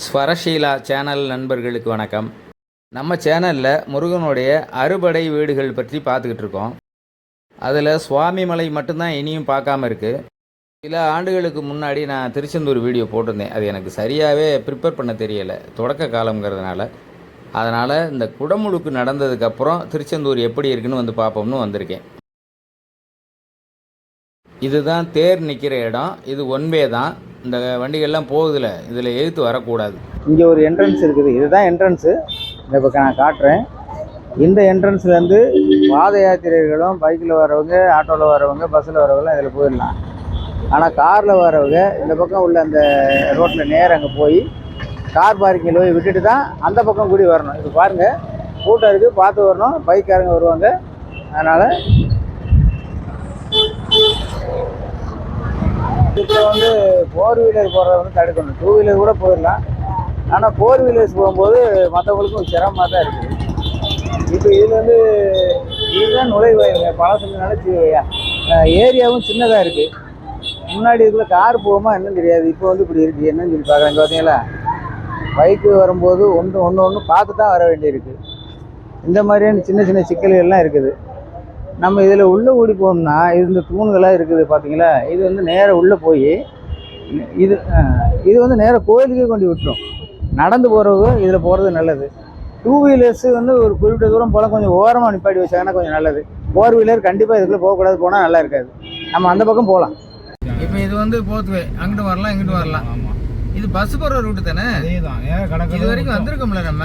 Swarasheela channel நண்பர்களுக்கு வணக்கம். நம்ம சேனலில் முருகனுடைய அறுபடை வீடுகள் பற்றி பார்த்துக்கிட்டு இருக்கோம். அதில் சுவாமிமலை மட்டும்தான் இனியும் பார்க்காம இருக்குது. சில ஆண்டுகளுக்கு முன்னாடி நான் திருச்செந்தூர் வீடியோ போட்டிருந்தேன். அது எனக்கு சரியாகவே ப்ரிப்பேர் பண்ண தெரியலை, தொடக்க காலங்கிறதுனால. அதனால் இந்த குடமுழுக்கு நடந்ததுக்கப்புறம் திருச்செந்தூர் எப்படி இருக்குன்னு வந்து பார்ப்போம்னு வந்திருக்கேன். இதுதான் தேர் நிற்கிற இடம். இது ஒன்வே தான். இந்த வண்டிகள்லாம் போகுதில்ல, இதில் எதிர்த்து வரக்கூடாது. இங்கே ஒரு என்ட்ரன்ஸ் இருக்குது. இதுதான் என்ட்ரன்ஸு. இந்த பக்கம் நான் காட்டுறேன். இந்த என்ட்ரன்ஸ்லேருந்து பாத யாத்திரைகளும் பைக்கில் வரவங்க, ஆட்டோவில் வரவங்க, பஸ்ஸில் வரவங்களாம் இதில் போயிடலாம். ஆனால் காரில் வரவங்க இந்த பக்கம் உள்ள அந்த ரோட்டில் நேரம் அங்கே போய் கார் பார்க்கிங்கில் போய் விட்டுட்டு தான் அந்த பக்கம் கூடி வரணும். இது பாருங்கள், கூட்டம் இருக்குது, பார்த்து வரணும். பைக்காரங்க வருவாங்க. அதனால் இப்போ வந்து 4 வீலர் போகிறத வந்து தடுக்கணும். 2 வீலர் கூட போயிடலாம். ஆனால் 4 வீலர்ஸ் போகும்போது மற்றவங்களுக்கும் சிரமமாக தான் இருக்குது. இப்போ இதில் வந்து இதுதான் நுழைவாயுங்க. பழசுனால ஏரியாவும் சின்னதாக இருக்குது. முன்னாடி இதுக்குள்ள கார் போகுமா என்னன்னு தெரியாது. இப்போ வந்து இப்படி இருக்குது. என்னன்னு சொல்லி பார்க்குறேன். பார்த்தீங்களா, பைக்கு வரும்போது ஒன்று பார்த்து தான் வர வேண்டியிருக்கு. இந்த மாதிரியான சின்ன சின்ன சிக்கல்கள்லாம் இருக்குது. நம்ம இதில் உள்ளே ஓடி போகணும்னா இந்த தூண்களாக இருக்குது பார்த்தீங்களா, இது வந்து நேராக உள்ளே போய் இது வந்து நேராக கோயிலுக்கே கொண்டு விட்டுரும். நடந்து போகிறவங்க இதில் போகிறது நல்லது. 2 வீலர்ஸு வந்து ஒரு குறிப்பிட்ட தூரம் போல் கொஞ்சம் ஓரமாக நிப்பாட்டி வச்சாங்கன்னா கொஞ்சம் நல்லது. 4 வீலர் கண்டிப்பாக இதுக்குள்ளே போகக்கூடாது. போனால் நல்லா இருக்காது. நம்ம அந்த பக்கம் போகலாம். இப்போ இது வந்து போத்வே, அங்கிட்டு வரலாம் இங்கிட்டு வரலாம். இது பஸ் போகிற ரூட்டு தானே? இது வரைக்கும் வந்திருக்கோம்ல, நம்ம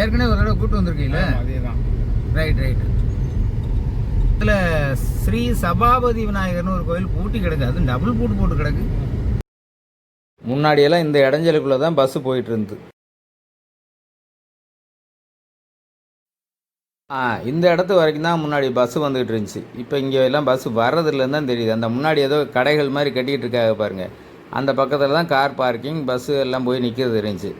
ஏற்கனவே ஒரு தடவை கூட்டு வந்திருக்கீங்களே. ரைட். இதில் ஸ்ரீ சபாபதி விநாயகர்னு ஒரு கோயில் பூட்டி கிடக்கு. அது டபுள் பூட்டு போட்டு கிடக்கு. முன்னாடியெல்லாம் இந்த இடைஞ்சலுக்குள்ளே தான் பஸ்ஸு போயிட்டு இருந்தது. இந்த இடத்து வரைக்கும் தான் முன்னாடி பஸ்ஸு வந்துக்கிட்டு இருந்துச்சு. இப்போ இங்கே எல்லாம் பஸ்ஸு வர்றதுலேருந்து தான் தெரியுது. அந்த முன்னாடி ஏதோ கடைகள் மாதிரி கட்டிக்கிட்டு இருக்காங்க பாருங்கள். அந்த பக்கத்தில் தான் கார் பார்க்கிங், பஸ்ஸு எல்லாம் போய் நிற்கிறது இருந்துச்சு.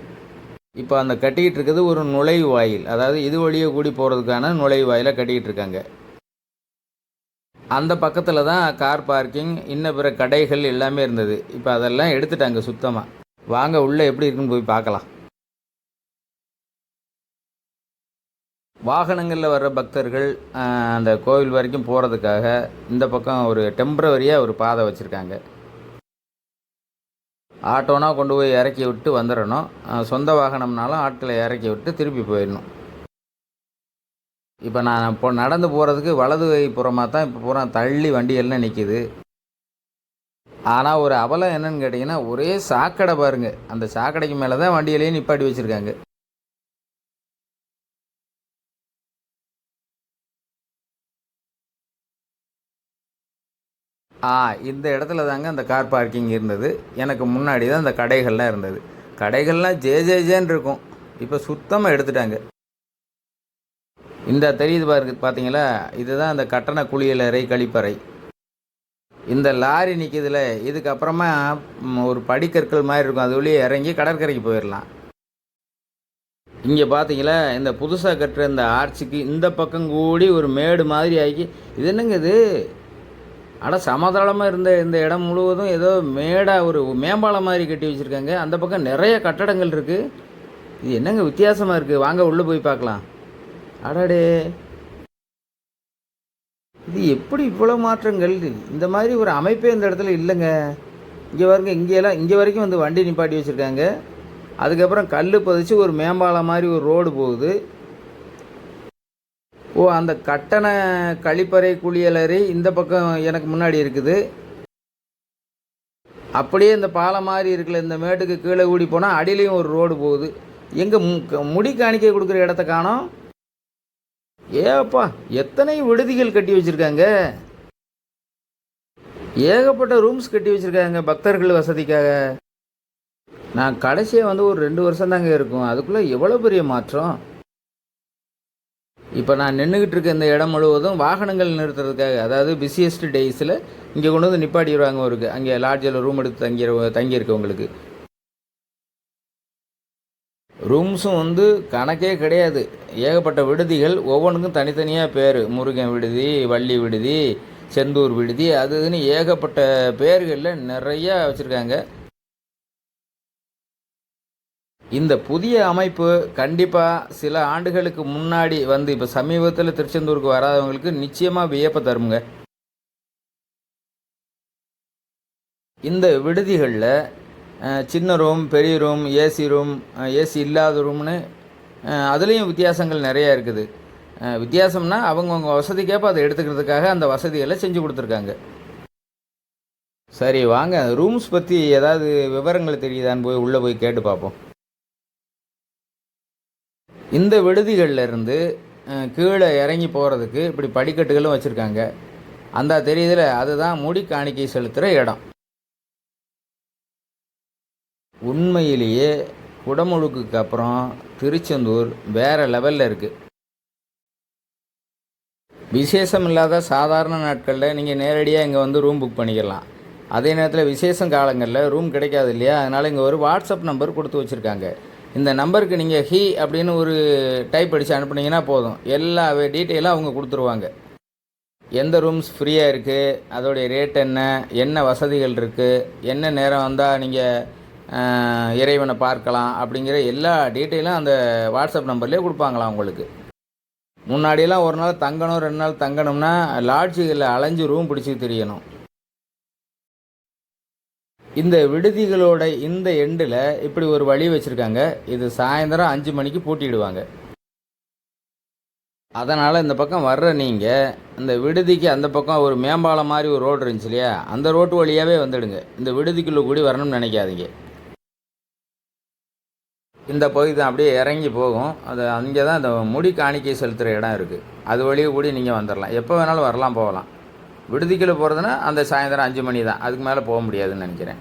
இப்போ அந்த கட்டிக்கிட்டு இருக்கிறது ஒரு நுழைவு வாயில். அதாவது இது வழியே கூடி போகிறதுக்கான நுழைவு வாயிலை கட்டிக்கிட்டு இருக்காங்க. அந்த பக்கத்தில் தான் கார் பார்க்கிங், இன்ன பிற கடைகள் எல்லாமே இருந்தது. இப்போ அதெல்லாம் எடுத்துட்டாங்க சுத்தமாக. வாங்க உள்ளே எப்படி இருக்குன்னு போய் பார்க்கலாம். வாகனங்களில் வர்ற பக்தர்கள் அந்த கோவில் வரைக்கும் போகிறதுக்காக இந்த பக்கம் ஒரு டெம்பரவரியாக ஒரு பாதை வச்சுருக்காங்க. ஆட்டோனா கொண்டு போய் இறக்கி விட்டு வந்துடணும். சொந்த வாகனம்னாலும் ஆட்களை இறக்கி விட்டு திருப்பி போயிடணும். இப்போ நான் இப்போ நடந்து போகிறதுக்கு வலது கை புறமாக தான் இப்போ பூரா தள்ளி வண்டியெல்லாம் நிற்கிது. ஆனால் ஒரு அவலம் என்னன்னு கேட்டிங்கன்னா, ஒரே சாக்கடை பாருங்கள். அந்த சாக்கடைக்கு மேலே தான் வண்டியிலேயே நிப்பாட்டி வச்சுருக்காங்க. இந்த இடத்துல தாங்க அந்த கார் பார்க்கிங் இருந்தது. எனக்கு முன்னாடி தான் அந்த கடைகள்லாம் இருந்தது. கடைகள்லாம் ஜேன்னு இருக்கும். இப்போ சுத்தமாக எடுத்துட்டாங்க. இந்த தெரியுது பாருங்க, பார்த்தீங்களா, இதுதான் அந்த கட்டண குளியலறை கழிப்பறை. இந்த லாரி நிற்கிதுல, இதுக்கப்புறமா ஒரு படிக்கற்கள் மாதிரி இருக்கும். அது வழியே இறங்கி கடற்கரைக்கு போயிடலாம். இங்கே பார்த்தீங்களா, இந்த புதுசாக கட்டுற இந்த ஆர்ச்சுக்கு இந்த பக்கம் கூடி ஒரு மேடு மாதிரி ஆகி, இது என்னங்க இது? சமதளமாக இருந்த இந்த இடம் முழுவதும் ஏதோ மேடாக ஒரு மேம்பாலம் மாதிரி கட்டி வச்சுருக்காங்க. அந்த பக்கம் நிறைய கட்டடங்கள் இருக்குது. இது என்னங்க வித்தியாசமாக இருக்குது? வாங்க உள்ளே போய் பார்க்கலாம். அடடே, இது எப்படி இவ்வளோ மாற்றங்கள்? இந்த மாதிரி ஒரு அமைப்பே இந்த இடத்துல இல்லைங்க. இங்கே பாருங்க, இங்கே வரைக்கும் வந்து வண்டி நிப்பாட்டி வச்சுருக்காங்க. அதுக்கப்புறம் கல் பதிச்சு ஒரு மேம்பாலம் மாதிரி ஒரு ரோடு போகுது. அந்த கட்டண கழிப்பறை குளியலறை இந்த பக்கம் எனக்கு முன்னாடி இருக்குது. அப்படியே இந்த பாலம் மாதிரி இருக்குல்ல, இந்த மேட்டுக்கு கீழே கூடி போனால் அடியிலையும் ஒரு ரோடு போகுது. எங்கே முடி காணிக்கை கொடுக்குற இடத்த காணோம். ஏப்பா, எத்தனை விடுதிகள் கட்டி வச்சுருக்காங்க. ஏகப்பட்ட ரூம்ஸ் கட்டி வச்சுருக்காங்க பக்தர்கள் வசதிக்காக. நான் கடைசியாக வந்து ஒரு 2 வருஷம் தாங்க இருக்கும். அதுக்குள்ளே எவ்வளோ பெரிய மாற்றம். இப்போ நான் நின்றுக்கிட்டு இருக்க இந்த இடம் முழுவதும் வாகனங்கள் நிறுத்துறதுக்காக, அதாவது பிஸியஸ்ட் டேஸில் இங்கே கொண்டு வந்து நிப்பாட்டிடுவாங்க. அங்கே லாட்ஜில் ரூம் எடுத்து தங்கியிருக்கவங்களுக்கு. ரூம்ஸும் வந்து கணக்கே கிடையாது. ஏகப்பட்ட விடுதிகள், ஒவ்வொன்றுக்கும் தனித்தனியாக பேர். முருகன் விடுதி, வள்ளி விடுதி, செந்தூர் விடுதி, அதுன்னு ஏகப்பட்ட பேர்களில் நிறையா வச்சுருக்காங்க. இந்த புதிய அமைப்பு கண்டிப்பாக சில ஆண்டுகளுக்கு முன்னாடி வந்து இப்போ சமீபத்தில் திருச்செந்தூருக்கு வராதவங்களுக்கு நிச்சயமாக வியப்பை தருங்க. இந்த விடுதிகளில் சின்ன ரூம், பெரிய ரூம், ஏசி ரூம், ஏசி இல்லாத ரூம்னு அதுலேயும் வித்தியாசங்கள் நிறையா இருக்குது. வித்தியாசம்னா அவங்கவுங்க வசதிக்கேற்ப அதை எடுத்துக்கிறதுக்காக அந்த வசதிகளை செஞ்சு கொடுத்துருக்காங்க. சரி வாங்க, ரூம்ஸ் பற்றி ஏதாவது விவரங்கள் தெரியுதான்னு போய் உள்ளே போய் கேட்டு பார்ப்போம். இந்த விடுதிகளில் இருந்து கீழே இறங்கி போகிறதுக்கு இப்படி படிக்கட்டுகளும் வச்சுருக்காங்க. அந்த தெரியுதுல, அதுதான் முடி காணிக்கை செலுத்துகிற இடம். உண்மையிலேயே குடமுழுக்குக்கு அப்புறம் திருச்செந்தூர் வேறு லெவலில் இருக்குது. விசேஷம் இல்லாத சாதாரண நாட்களில் நீங்கள் நேரடியாக இங்கே வந்து ரூம் புக் பண்ணிக்கலாம். அதே நேரத்தில் விசேஷம் காலங்களில் ரூம் கிடைக்காது இல்லையா, அதனால் இங்கே ஒரு வாட்ஸ்அப் நம்பர் கொடுத்து வச்சுருக்காங்க. இந்த நம்பருக்கு நீங்கள் ஹி அப்படின்னு ஒரு டைப் அடித்து அனுப்புனீங்கன்னா போதும், எல்லா டீட்டெயிலும் அவங்க கொடுத்துருவாங்க. எந்த ரூம்ஸ் ஃப்ரீயாக இருக்குது, அதோடைய ரேட் என்ன, என்ன வசதிகள் இருக்குது, என்ன நேரம் வந்தால் நீங்கள் இறைவனை பார்க்கலாம் அப்படிங்கிற எல்லா டீட்டெயிலும் அந்த வாட்ஸ்அப் நம்பர்லேயே கொடுப்பாங்களாம் உங்களுக்கு. முன்னாடியெல்லாம் ஒரு நாள் தங்கணும், 2 நாள் தங்கணும்னா லாட்ஜுகளில் அலைஞ்சு ரூம் பிடிச்சி தெரியணும். இந்த விடுதிகளோட இந்த எண்டில் இப்படி ஒரு வழி வச்சுருக்காங்க. இது சாயந்தரம் 5 மணிக்கு பூட்டிடுவாங்க. அதனால் இந்த பக்கம் வர்ற நீங்கள் இந்த விடுதிக்கு அந்த பக்கம் ஒரு மேம்பாலம் மாதிரி ஒரு ரோடு இருந்துச்சு இல்லையா, அந்த ரோட்டு வழியாகவே வந்துடுங்க. இந்த விடுதிக்குள்ளே கூடி வரணும்னு நினைக்காதீங்க. இந்த பகுதி தான் அப்படியே இறங்கி போகும். அது அங்கே தான் இந்த முடி காணிக்கை செலுத்துகிற இடம் இருக்குது. அது வழியே கூடி நீங்கள் வந்துடலாம், எப்போ வேணாலும் வரலாம் போகலாம். விடுதிக்குள்ளே போகிறதுனா அந்த சாயந்தரம் 5 மணி தான், அதுக்கு மேலே போக முடியாதுன்னு நினைக்கிறேன்.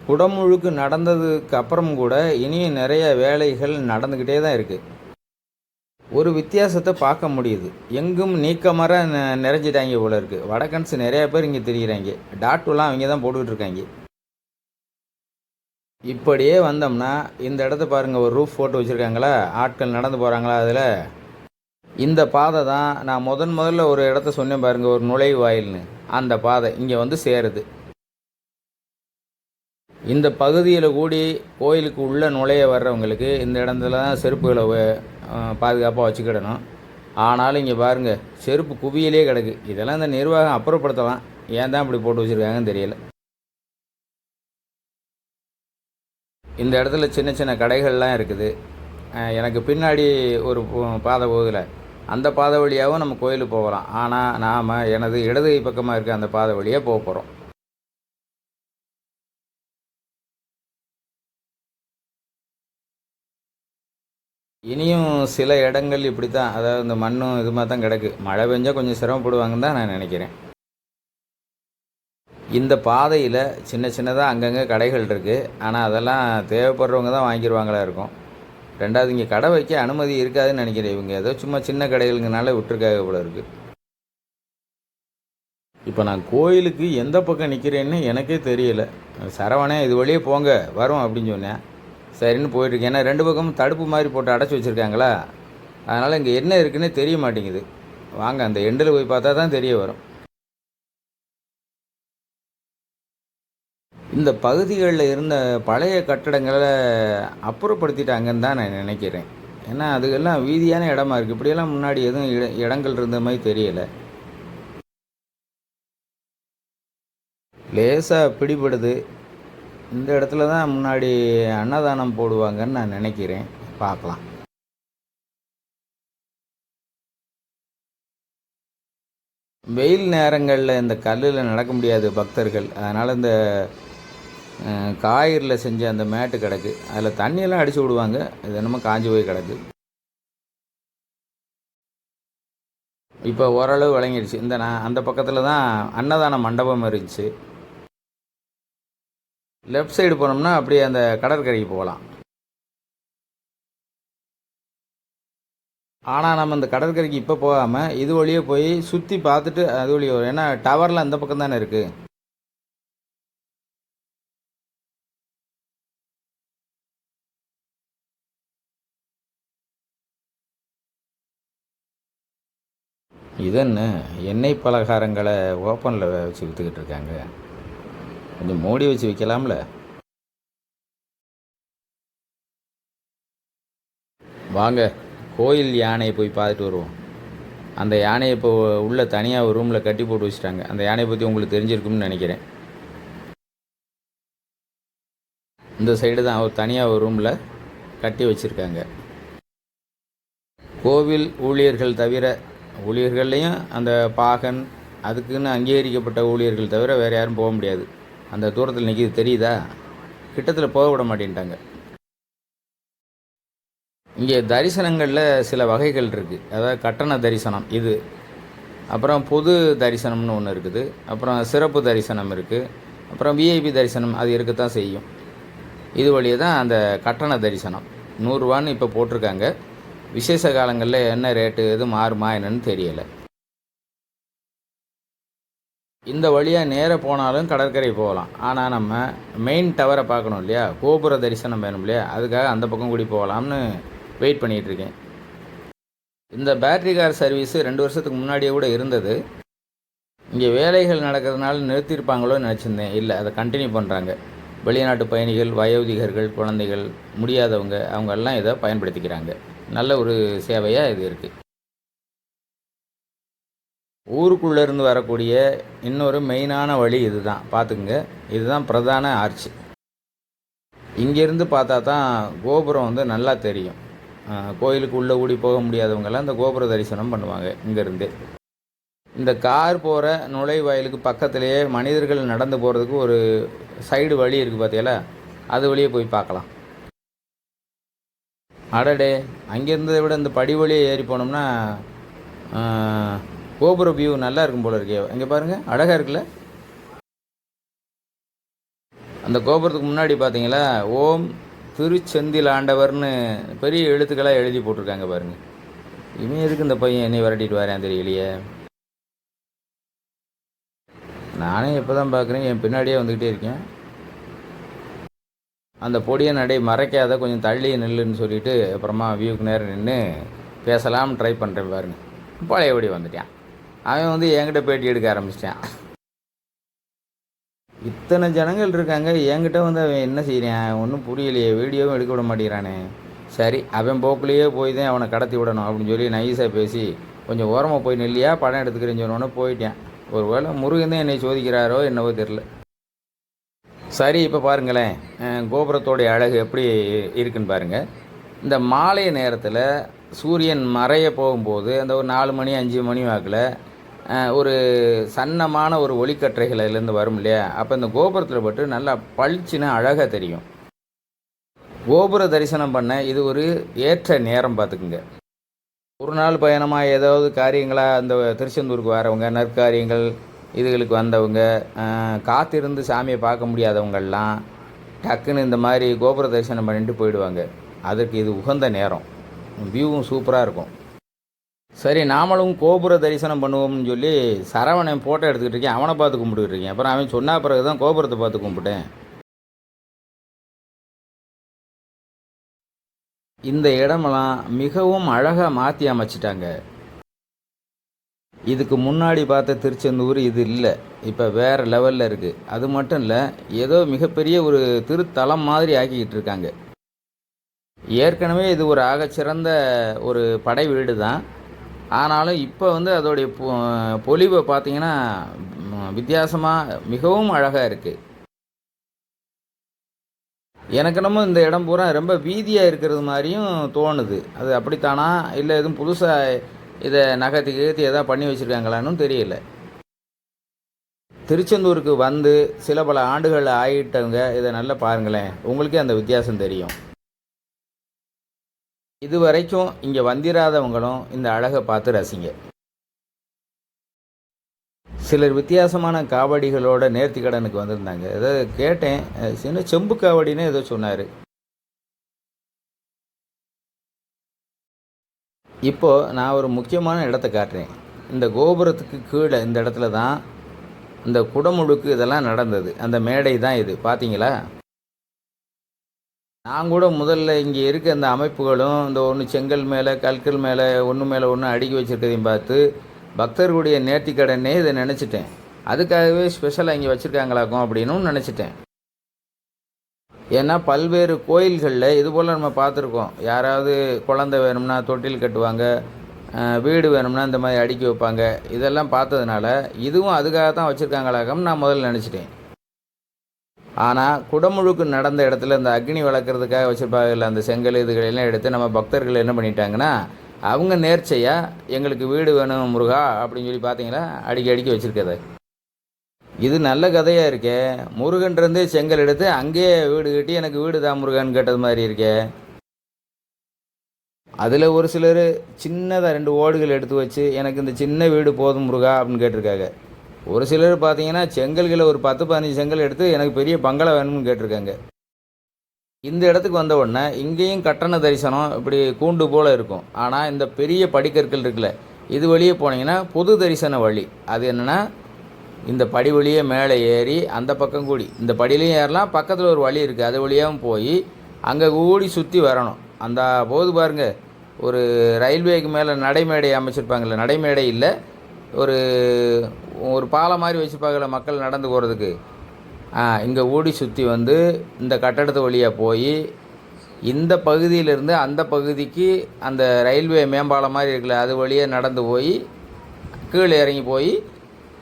குடமுழுக்கு நடந்ததுக்கு அப்புறம் கூட இனியும் நிறைய வேலைகள் நடந்துக்கிட்டே தான் இருக்குது. ஒரு வித்தியாசத்தை பார்க்க முடியுது. எங்கும் நீக்கமர நிறைஞ்சிட்டாங்க போல இருக்குது. வடக்கன்ஸ் நிறையா பேர் இங்கே தெரிகிறாங்க. டாட்டுலாம் அவங்க தான் போட்டுக்கிட்டு இருக்காங்க. இப்படியே வந்தோம்னா இந்த இடத்த பாருங்கள், ஒரு ரூஃப் போட்டு வச்சுருக்காங்களா, ஆட்கள் நடந்து போகிறாங்களா அதில். இந்த பாதை தான் நான் முதல்ல ஒரு இடத்த சொன்னேன் பாருங்கள், ஒரு நுழைவாயில்னு. அந்த பாதை இங்கே வந்து சேருது. இந்த பகுதியில் கூடி கோயிலுக்கு உள்ளே நுழைய வர்றவங்களுக்கு இந்த இடத்துல தான் செருப்புகளை பாதுகாப்பாக வச்சுக்கிடணும். ஆனாலும் இங்கே பாருங்கள், செருப்பு குவியலே கிடக்கு. இதெல்லாம் இந்த நிர்வாகம் அப்புறப்படுத்தலாம், ஏன் தான் இப்படி போட்டு வச்சுருக்காங்கன்னு தெரியல. இந்த இடத்துல சின்ன சின்ன கடைகள்லாம் இருக்குது. எனக்கு பின்னாடி ஒரு பாதை போகுதில்ல, அந்த பாதை வழியாகவும் நம்ம கோயிலுக்கு போகலாம். ஆனால் நாம் எனது இடது கை பக்கமாக இருக்க அந்த பாதை வழியாக போக போகிறோம். இனியும் சில இடங்கள் இப்படி தான், அதாவது இந்த மண்ணும் இது மாதிரி தான் கிடக்கு. மழை பெஞ்சால் கொஞ்சம் சிரமப்படுவாங்கன்னு தான் நான் நினைக்கிறேன். இந்த பாதையில் சின்ன சின்னதாக அங்கங்கே கடைகள் இருக்குது. ஆனால் அதெல்லாம் தேவைப்படுறவங்க தான் வாங்கிடுவாங்களா இருக்கும். ரெண்டாவது இங்கே கடை வைக்க அனுமதி இருக்காதுன்னு நினைக்கிறேன். இவங்க ஏதோ சும்மா சின்ன கடைகளுங்கனால விட்டுருக்காங்க போல இருக்குது. இப்போ நான் கோயிலுக்கு எந்த பக்கம் நிற்கிறேன்னு எனக்கே தெரியல. சரவணே இது வழியே போங்க வரும் அப்படின்னு சொன்னேன். சரின்னு போயிட்டுருக்கேன். ஏன்னா 2 பக்கமும் தடுப்பு மாதிரி போட்டு அடைச்சி வச்சுருக்காங்களா, அதனால் இங்கே என்ன இருக்குன்னே தெரிய மாட்டேங்குது. வாங்க அந்த எண்டில் போய் பார்த்தா தான் தெரிய வரும். இந்த பகுதிகளில் இருந்த பழைய கட்டடங்களை அப்புறப்படுத்திட்டாங்கன்னு தான் நான் நினைக்கிறேன். ஏன்னா அதுக்கெல்லாம் வீதியான இடமா இருக்குது. இப்படியெல்லாம் முன்னாடி எதுவும் இடங்கள் இருந்த மாதிரி தெரியலை. லேசாக பிடிபடுது. இந்த இடத்துல தான் முன்னாடி அன்னதானம் போடுவாங்கன்னு நான் நினைக்கிறேன். பார்க்கலாம். வெயில் நேரங்களில் இந்த கல்லில் நடக்க முடியாது பக்தர்கள். அதனால் இந்த காயிரில் செஞ்ச அந்த மேட்டு கிடக்கு, அதில் தண்ணியெல்லாம் அடித்து விடுவாங்க. இது என்னமோ காஞ்சி போய் கிடக்கு. இப்போ ஓரளவு விளங்கிடுச்சு. நான் அந்த பக்கத்தில் தான் அன்னதான மண்டபம் இருந்துச்சு. லெஃப்ட் சைடு போனோம்னா அப்படியே அந்த கடற்கரைக்கு போகலாம். ஆனால் நம்ம இந்த கடற்கரைக்கு இப்போ போகாமல் இது வழியே போய் சுற்றி பார்த்துட்டு அது வழியே வரும். ஏன்னா டவர்லாம் அந்த பக்கம் தானே இருக்குது. இது என்ன எண்ணெய் பலகாரங்களை ஓப்பனில் வச்சு விற்றுக்கிட்டு இருக்காங்க, கொஞ்சம் மூடி வச்சு விற்கலாம்ல. வாங்க கோயில் யானையை போய் பார்த்துட்டு வருவோம். அந்த யானையை இப்போ உள்ள தனியாக ஒரு ரூமில் கட்டி போட்டு வச்சுட்டாங்க. அந்த யானையை பற்றி உங்களுக்கு தெரிஞ்சிருக்கும்னு நினைக்கிறேன். இந்த சைடு தான் ஒரு தனியாக ஒரு ரூமில் கட்டி வச்சுருக்காங்க. கோவில் ஊழியர்கள் தவிர, ஊழியர்கள்லேயும் அந்த பாகன் அதுக்குன்னு அங்கீகரிக்கப்பட்ட ஊழியர்கள் தவிர வேறு யாரும் போக முடியாது. அந்த தூரத்தில் நிற்கிது தெரியுதா, கிட்டத்தில் போக விட மாட்டேன்ட்டாங்க. இங்கே தரிசனங்களில் சில வகைகள் இருக்குது. அதாவது கட்டண தரிசனம் இது, அப்புறம் பொது தரிசனம்னு ஒன்று இருக்குது, அப்புறம் சிறப்பு தரிசனம் இருக்குது, அப்புறம் விஐபி தரிசனம் அது இருக்கத்தான் செய்யும். இது வழியே தான் அந்த கட்டண தரிசனம் 100 ரூபான்னு இப்போ போட்டிருக்காங்க. விசேஷ காலங்களில் என்ன ரேட்டு எது மாறுமா என்னன்னு தெரியலை. இந்த வழியாக நேராக போனாலும் கடற்கரை போகலாம். ஆனால் நம்ம மெயின் டவரை பார்க்கணும் இல்லையா, கோபுர தரிசனம் வேணும் இல்லையா, அதுக்காக அந்த பக்கம் கூடி போகலாம்னு வெயிட் பண்ணிகிட்ருக்கேன். இந்த பேட்ரி கார் சர்வீஸு 2 வருஷத்துக்கு முன்னாடியே கூட இருந்தது. இங்கே வேலைகள் நடக்கிறதுனால நிறுத்தியிருப்பாங்களோ நினச்சிருந்தேன். இல்லை, அதை கண்டினியூ பண்ணுறாங்க. வெளிநாட்டு பயணிகள், வயோதிகர்கள், குழந்தைகள், முடியாதவங்க அவங்கெல்லாம் இதை பயன்படுத்திக்கிறாங்க. நல்ல ஒரு சேவையாக இது இருக்குது. ஊருக்குள்ளேருந்து வரக்கூடிய இன்னொரு மெயினான வழி இது தான், பார்த்துக்குங்க. இதுதான் பிரதான ஆர்ச்சி. இங்கேருந்து பார்த்தா தான் கோபுரம் நல்லா தெரியும். கோயிலுக்கு உள்ளே ஊடி போக முடியாதவங்கெல்லாம் இந்த கோபுர தரிசனம் பண்ணுவாங்க இங்கேருந்தே. இந்த கார் போகிற நுழைவாயிலுக்கு பக்கத்துலேயே மனிதர்கள் நடந்து போகிறதுக்கு ஒரு சைடு வழி இருக்குது பார்த்தியால, அது வழியே போய் பார்க்கலாம். அடடே, அங்கேருந்ததை விட இந்த படி வழியே ஏறி போனோம்னா கோபுர வியூ நல்லா இருக்கும் போல இருக்கே. இங்கே பாருங்கள், அழகாக இருக்குல்ல. அந்த கோபுரத்துக்கு முன்னாடி பார்த்தீங்களா, ஓம் திருச்செந்தில் ஆண்டவர்னு பெரிய எழுத்துக்களாக எழுதி போட்டிருக்காங்க பாருங்கள். இவன் எதுக்கு இந்த பையன் என்னை விரட்டிட்டு வரேன் தெரியலையே. நானே எப்போ தான் பார்க்குறேன், என் பின்னாடியே வந்துக்கிட்டே இருக்கேன். அந்த பொடியை நடை மறைக்காத, கொஞ்சம் தள்ளி நில்லுன்னு சொல்லிவிட்டு அப்புறமா வியூக்கு நேரம் நின்று பேசலாம்னு ட்ரை பண்ணுறேன் பாருங்க. பழையபடி வந்துட்டான். அவன் என்கிட்ட பேட்டி எடுக்க ஆரம்பிச்சிட்டான். இத்தனை ஜனங்கள் இருக்காங்க, என்கிட்ட அவன் என்ன செய்கிறான் ஒன்றும் புரியலையே, வீடியோவும் எடுக்க விட மாட்டேங்கிறானே. சரி, அவன் போக்குலேயே போய் தான் அவனை கடத்தி விடணும் அப்படின்னு சொல்லி நைஸாக பேசி கொஞ்சம் ஓரமாக போய் நெல்லியா படம் எடுத்துக்கிறேன்னு சொன்னோன்னே போயிட்டேன். ஒரு வேளை முருகன் தான் என்னை சோதிக்கிறாரோ என்னவோ தெரில. சரி, இப்போ பாருங்களேன் கோபுரத்தோடைய அழகு எப்படி இருக்குன்னு பாருங்கள். இந்த மாலை நேரத்தில் சூரியன் மறைய போகும்போது அந்த ஒரு 4 மணி 5 மணி வாக்கில் ஒரு சன்னமான ஒரு ஒளிக்கற்றைகளிலேருந்து வரும் இல்லையா, அப்போ இந்த கோபுரத்தில் பட்டு நல்லா பளிச்சுன்னு அழகாக தெரியும். கோபுர தரிசனம் பண்ண இது ஒரு ஏற்ற நேரம் பார்த்துக்குங்க. ஒரு நாள் பயணமாக ஏதாவது காரியங்களாக அந்த திருச்செந்தூருக்கு வரவங்க, நற்காரியங்கள் இதுகளுக்கு வந்தவங்க, காத்திருந்து சாமியை பார்க்க முடியாதவங்கள்லாம் டக்குன்னு இந்த மாதிரி கோபுர தரிசனம் பண்ணிட்டு போயிடுவாங்க. அதற்கு இது உகந்த நேரம், வியூவும் சூப்பராக இருக்கும். சரி, நாமளும் கோபுர தரிசனம் பண்ணுவோம்னு சொல்லி சரவணன் ஃபோட்டோ எடுத்துக்கிட்டு இருக்கேன். அவனை பார்த்து கும்பிட்டுக்கிட்டு இருக்கேன். அப்புறம் அவன் சொன்ன பிறகு தான் கோபுரத்தை பார்த்து கும்பிட்டேன். இந்த இடமெல்லாம் மிகவும் அழகாக மாற்றி அமைச்சிட்டாங்க. இதுக்கு முன்னாடி பார்த்த திருச்செந்தூர் இது இல்லை, இப்போ வேறு லெவலில் இருக்குது. அது மட்டும் இல்லை, ஏதோ மிகப்பெரிய ஒரு திருத்தலம் மாதிரி ஆக்கிக்கிட்டு இருக்காங்க. ஏற்கனவே இது ஒரு ஆகச்சிறந்த ஒரு படை வீடு தான். ஆனாலும் இப்போ அதோடைய பொலிவை பார்த்திங்கன்னா வித்தியாசமாக மிகவும் அழகாக இருக்குது. எனக்கு நம்ம இந்த இடம் பூரா ரொம்ப வீதியாக இருக்கிறது மாதிரியும் தோணுது. அது அப்படித்தானா இல்லை எதுவும் புதுசாக இதை நகர்த்தி எதாவது பண்ணி வச்சுருக்காங்களான்னு தெரியல. திருச்செந்தூருக்கு சில பல ஆண்டுகள் ஆகிட்டவங்க இதை நல்லா பாருங்களேன், உங்களுக்கே அந்த வித்தியாசம் தெரியும். இது வரைக்கும் இங்கே வந்திராதவங்களும் இந்த அழகை பார்த்து ரசிங்க. சிலர் வித்தியாசமான காவடிகளோட நேர்த்தி கடனுக்கு வந்திருந்தாங்க. ஏதோ கேட்டேன், சின்ன செம்பு காவடின்னு ஏதோ சொன்னார். இப்போது நான் ஒரு முக்கியமான இடத்த காட்டுறேன். இந்த கோபுரத்துக்கு கீழே இந்த இடத்துல தான் இந்த குடமுழுக்கு இதெல்லாம் நடந்தது. அந்த மேடை தான் இது, பார்த்தீங்களா? நான் கூட முதல்ல இங்கே இருக்க அந்த அமைப்புகளும் இந்த ஒன்று செங்கல் மேலே கற்கள் மேலே ஒன்று மேலே ஒன்று அடுக்கி வச்சுருக்கதையும் பார்த்து பக்தர்களுடைய நேர்த்திக்கடனே இதை நினச்சிட்டேன். அதுக்காகவே ஸ்பெஷலாக இங்கே வச்சுருக்காங்களாக்கும் அப்படின்னும் நினச்சிட்டேன். ஏன்னா பல்வேறு கோயில்களில் இது போல் நம்ம பார்த்துருக்கோம். யாராவது குழந்தை வேணும்னா தொட்டில் கட்டுவாங்க, வீடு வேணும்னா இந்த மாதிரி அடுக்கி வைப்பாங்க. இதெல்லாம் பார்த்ததுனால இதுவும் அதுக்காக தான் வச்சுருக்காங்களாக்கன்னு நான் முதல்ல நினச்சிட்டேன். ஆனால் குடமுழுக்கு நடந்த இடத்துல இந்த அக்னி வளர்க்குறதுக்காக வச்சுருப்பாங்கல்ல அந்த செங்கல் இதுகளெல்லாம் எடுத்து நம்ம பக்தர்கள் என்ன பண்ணிட்டாங்கன்னா, அவங்க நேர்ச்சையாக எங்களுக்கு வீடு வேணும் முருகா அப்படின்னு சொல்லி பார்த்தீங்களா அடிக்கி வச்சுருக்கதை. இது நல்ல கதையாக இருக்கே. முருகன்லேருந்தே செங்கல் எடுத்து அங்கேயே வீடு கட்டி எனக்கு வீடு தான் முருகன் கேட்டது மாதிரி இருக்கே. அதில் ஒரு சிலர் சின்னதாக 2 ஓடுகள் எடுத்து வச்சு எனக்கு இந்த சின்ன வீடு போதும் முருகா அப்படின்னு கேட்டிருக்காங்க. ஒரு சிலர் பார்த்தீங்கன்னா செங்கல்களை ஒரு 10-15 செங்கல் எடுத்து எனக்கு பெரிய பங்களா வேணும்னு கேட்டிருக்காங்க. இந்த இடத்துக்கு வந்த உடனே இங்கேயும் கட்டண தரிசனம் இப்படி கூண்டு போல் இருக்கும். ஆனால் இந்த பெரிய படிக்கற்கள் இருக்குல்ல, இது வழியே போனீங்கன்னா பொது தரிசன வழி. அது என்னென்னா, இந்த படி வழியே மேலே ஏறி அந்த பக்கம் கூடி இந்த படியிலையும் ஏறலாம், பக்கத்தில் ஒரு வழி இருக்குது, அது வழியாகவும் போய் அங்கே கூடி சுற்றி வரணும். அந்த போது பாருங்கள், ஒரு ரயில்வேக்கு மேலே நடைமேடை அமைச்சிருப்பாங்கள்ல, நடைமேடை இல்லை, ஒரு ஒரு பாலம் மாதிரி வச்சுருப்பாங்கள்ல மக்கள் நடந்து போகிறதுக்கு. இங்கே ஓடி சுற்றி வந்து இந்த கட்டடத்து வழியாக போய் இந்த பகுதியிலேருந்து அந்த பகுதிக்கு அந்த ரயில்வே மேம்பாலம் மாதிரி இருக்குல்ல, அது வழியாக நடந்து போய் கீழே இறங்கி போய்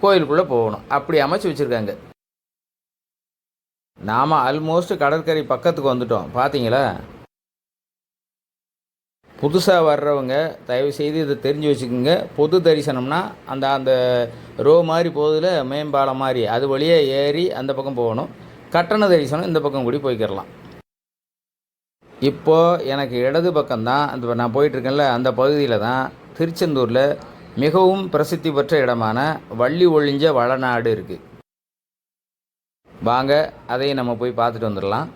கோயிலுக்குள்ளே போகணும். அப்படி அமைச்சு வச்சுருக்காங்க. நாம் ஆல்மோஸ்ட் கடற்கரை பக்கத்துக்கு வந்துட்டோம். பார்த்தீங்களா? புதுசாக வர்றவங்க தயவுசெய்து இதை தெரிஞ்சு வச்சுக்கோங்க. பொது தரிசனம்னா அந்த ரோ மாதிரி போகுதுல மேம்பாலம் மாதிரி, அது வழியாக ஏறி அந்த பக்கம் போகணும். கட்டண தரிசனம் இந்த பக்கம் கூடி போய்க்கிடலாம். இப்போது எனக்கு இடது பக்கம்தான் அந்த நான் போயிட்டுருக்கேன்ல, அந்த பகுதியில் தான் திருச்செந்தூரில் மிகவும் பிரசித்தி பெற்ற இடமான வள்ளி ஒழிஞ்ச வளநாடு இருக்குது. வாங்க அதையும் நம்ம போய் பார்த்துட்டு வந்துடலாம்.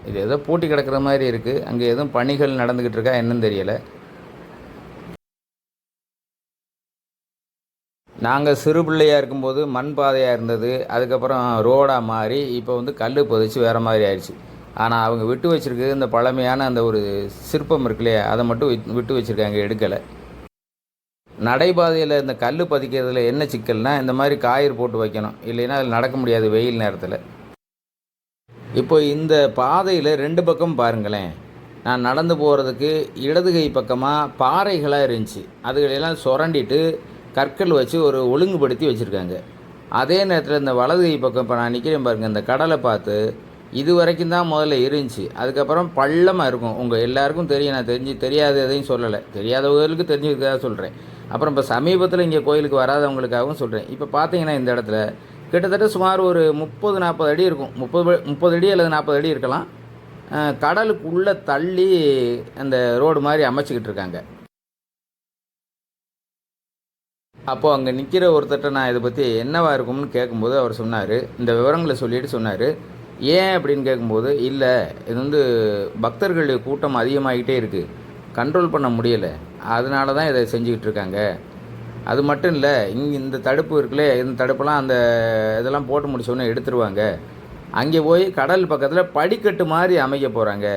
இது ஏதோ பூட்டி கிடக்கிற மாதிரி இருக்குது. அங்கே எதுவும் பணிகள் நடந்துக்கிட்டு இருக்கா என்னன்னு தெரியலை. நாங்கள் சிறு பிள்ளையாக இருக்கும்போது மண் பாதையாக இருந்தது, அதுக்கப்புறம் ரோடாக மாறி இப்போ வந்து கல் பதிச்சு வேறு மாதிரி ஆயிடுச்சு. ஆனால் அவங்க விட்டு வச்சுருக்கு இந்த பழமையான அந்த ஒரு சிற்பம் இருக்குல்லையே, அதை மட்டும் விட்டு வச்சுருக்காங்க, எடுக்கலை. நடைபாதையில் இந்த கல் பதிக்கிறதுல என்ன சிக்கல்னால், இந்த மாதிரி காயர் போட்டு வைக்கணும், இல்லைன்னா அதில் நடக்க முடியாது வெயில் நேரத்தில். இப்போ இந்த பாதையில் 2 பக்கம் பாருங்களேன். நான் நடந்து போகிறதுக்கு இடது கை பக்கமாக பாறைகளாக இருந்துச்சு, அதுகளெல்லாம் சுரண்டிட்டு கற்கள் வச்சு ஒரு ஒழுங்குபடுத்தி வச்சுருக்காங்க. அதே நேரத்தில் இந்த வலது கை பக்கம் இப்போ நான் நிற்கிறேன் பாருங்கள், இந்த கடலை பார்த்து இது வரைக்கும் தான் முதல்ல இருந்துச்சு, அதுக்கப்புறம் பள்ளமாக இருக்கும். உங்கள் எல்லாருக்கும் தெரியும், நான் தெரியாது எதையும் சொல்லலை, தெரியாதவர்களுக்கு தெரிஞ்சுக்கிறதா சொல்கிறேன். அப்புறம் இப்போ சமீபத்தில் இங்கே கோயிலுக்கு வராதவங்களுக்காகவும் சொல்கிறேன். இப்போ பார்த்தீங்கன்னா இந்த இடத்துல கிட்டத்தட்ட சுமார் ஒரு 30-40 அடி இருக்கும். 30 அடி அல்லது 40 அடி இருக்கலாம். கடலுக்குள்ளே தள்ளி அந்த ரோடு மாதிரி அமைச்சிக்கிட்டு இருக்காங்க. அப்போது அங்கே நிற்கிற ஒருத்தட்ட நான் இதை பற்றி என்னவா இருக்கும்னு கேட்கும்போது அவர் சொன்னார், இந்த விவரங்களை சொல்லிட்டு சொன்னார். ஏன் அப்படின்னு கேட்கும்போது, இல்லை இது வந்து பக்தர்களுடைய கூட்டம் அதிகமாகிட்டே இருக்குது, கண்ட்ரோல் பண்ண முடியலை, அதனால தான் இதை செஞ்சுக்கிட்டு இருக்காங்க. அது மட்டும் இல்லை, இங்கே இந்த தடுப்பு இருக்குல்ல, இந்த தடுப்பெல்லாம் அந்த இதெல்லாம் போட்டு முடிச்சோன்னே எடுத்துருவாங்க. அங்கே போய் கடல் பக்கத்தில் படிக்கட்டு மாதிரி அமைக்க போகிறாங்க.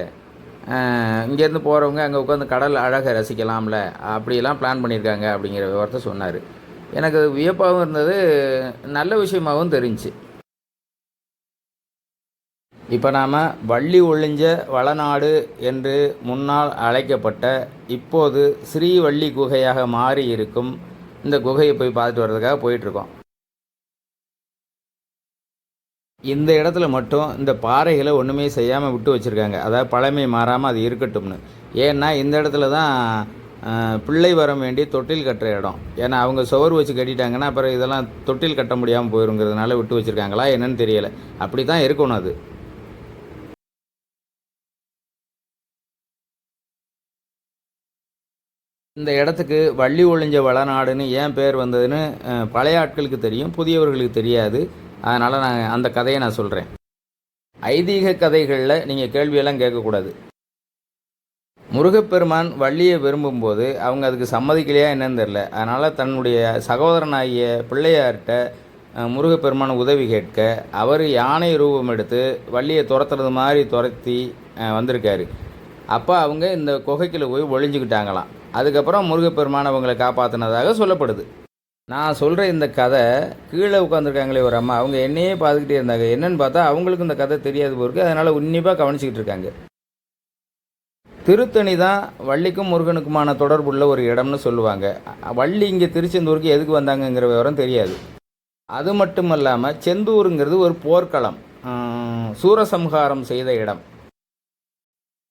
இங்கேருந்து போகிறவங்க அங்கே உட்காந்து கடல் அழகை ரசிக்கலாம்ல, அப்படியெல்லாம் பிளான் பண்ணியிருக்காங்க அப்படிங்கிற விவரத்தை சொன்னார். எனக்கு அது வியப்பாகவும் இருந்தது, நல்ல விஷயமாகவும் தெரிஞ்சுச்சு. இப்போ நாம் வள்ளி ஒழிஞ்ச வளநாடு என்று முன்னால் அழைக்கப்பட்ட, இப்போது ஸ்ரீவள்ளி குகையாக மாறி இருக்கும் இந்த குகையை போய் பார்த்துட்டு வர்றதுக்காக போயிட்டுருக்கோம். இந்த இடத்துல மட்டும் இந்த பாறைகளை ஒன்றுமே செய்யாமல் விட்டு வச்சுருக்காங்க, அதாவது பழமை மாறாமல் அது இருக்கட்டும்னு. ஏன்னா இந்த இடத்துல தான் பிள்ளை வரம் வேண்டி தொட்டில் கட்டுற இடம். ஏன்னா அவங்க சுவர் வச்சு கட்டிட்டாங்கன்னா அப்புறம் இதெல்லாம் தொட்டில் கட்ட முடியாமல் போயிருங்கிறதுனால விட்டு வச்சுருக்காங்களா என்னன்னு தெரியலை. அப்படி தான் இருக்கணும். அது இந்த இடத்துக்கு வள்ளி ஒழிஞ்ச வளநாடுன்னு ஏன் பேர் வந்ததுன்னு பழைய ஆட்களுக்கு தெரியும், புதியவர்களுக்கு தெரியாது. அதனால் நான் அந்த கதையை நான் சொல்கிறேன். ஐதீக கதைகளில் நீங்கள் கேள்வியெல்லாம் கேட்கக்கூடாது. முருகப்பெருமான் வள்ளியை விரும்பும்போது அவங்க அதுக்கு சம்மதிக்கலையா என்னன்னு தெரில. அதனால் தன்னுடைய சகோதரனாகிய பிள்ளையார்கிட்ட முருகப்பெருமான் உதவி கேட்க அவர் யானை ரூபம் எடுத்து வள்ளியை துரத்துறது மாதிரி துரத்தி வந்திருக்காரு. அப்போ அவங்க இந்த குகைக்குள்ளே போய் ஒளிஞ்சுக்கிட்டாங்களாம். அதுக்கப்புறம் முருகப்பெருமான் அவங்களை காப்பாற்றினதாக சொல்லப்படுது. நான் சொல்கிற இந்த கதை கீழே உட்காந்துருக்காங்களே ஒரு அம்மா, அவங்க என்னையே பார்த்துக்கிட்டே இருந்தாங்க. என்னன்னு பார்த்தா அவங்களுக்கு இந்த கதை தெரியாது போருக்கு, அதனால் உன்னிப்பாக கவனிச்சிக்கிட்டு இருக்காங்க. திருத்தணி தான் வள்ளிக்கும் முருகனுக்குமான தொடர்புள்ள ஒரு இடம்னு சொல்லுவாங்க. வள்ளி இங்கே திருச்செந்தூருக்கு எதுக்கு வந்தாங்கங்கிற விவரம் தெரியாது. அது மட்டும் இல்லாமல் செந்தூருங்கிறது ஒரு போர்க்களம், சூரசம்ஹாரம் செய்த இடம்.